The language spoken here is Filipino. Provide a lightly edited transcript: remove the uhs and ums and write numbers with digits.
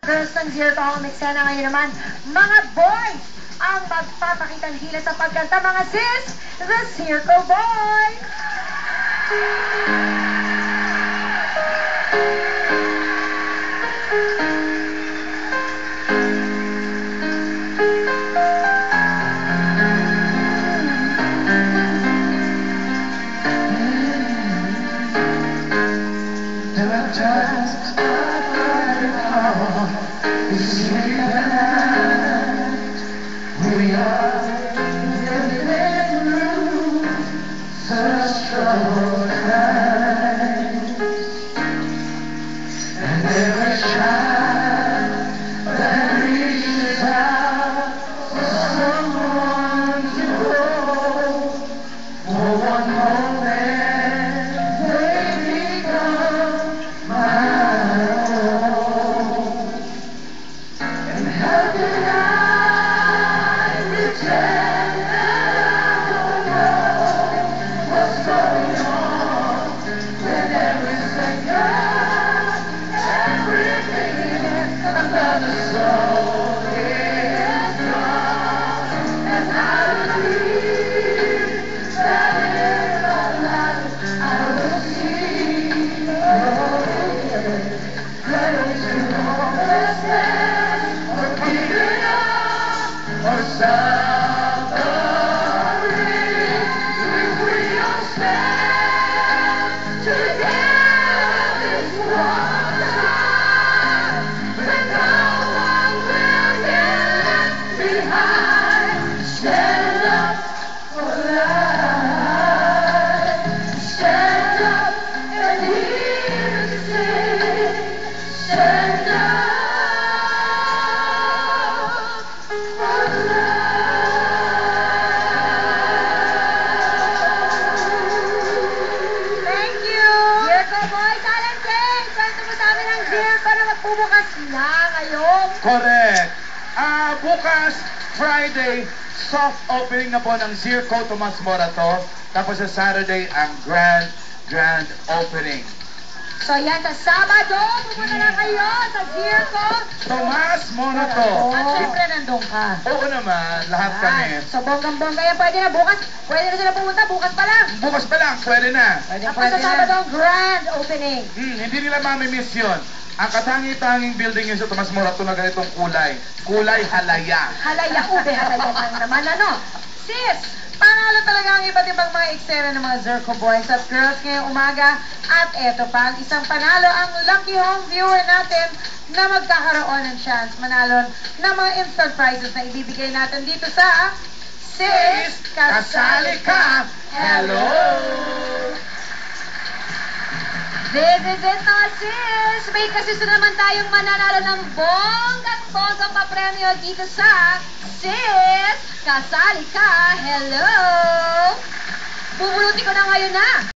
Girls ng Zero ang eksena ngayon naman, mga boys ang magpapakitang hila sa pagkanta, mga sis, the Circo Boys! We are living through such troubled times, and every child that reaches out for someone to hold, for one moment they become my own. And how can I pretend that I don't know what's going on when every second, everything another soul is gone? And I believe that in my life I will see grace and homelessness, or giving up, or suffering. If we all stand together this one time, then no one will get left behind. Stand up for life. Stand up and hear me sing. Stand up for Thank you! Circo Boys, Alan Jane! Kwento mo sa amin ang Circo na magbubukas na ngayon. Correct. Bukas, Friday, soft opening na po ng Zirco Tomas Morato. Tapos sa Saturday, ang grand opening. So yan, sa Sabado, pumunta na kayo sa Circo. Tomas Morato. At syempre nandun ka. Oo naman, lahat kami. So bonggang-bongga yan, pwede na bukas. Pwede na sila pumunta, bukas pa lang. Bukas pa lang, pwede na. Tapos sa Sabado, ang grand opening. Hindi nila mamimiss yun. Ang katangi-tanging building yun sa Tomas Morato na ganitong kulay. Kulay halaya. Halaya, ube, halaya lang naman, ano? Sis, panalo talaga ang iba't ibang mga eksena ng mga Zirco Boys at Girls ngayong umaga. At eto pa, ang isang panalo, ang lucky home viewer natin na magkakaroon ng chance manalo ng mga instant prizes na ibibigay natin dito sa Sis, Kasali Ka! Hello! This is it na, sis! May kasiso naman tayong mananalo ng bonggang-bonggang papremyo dito sa Sis, Kasali Ka! Hello! Bubulutin ko na ngayon na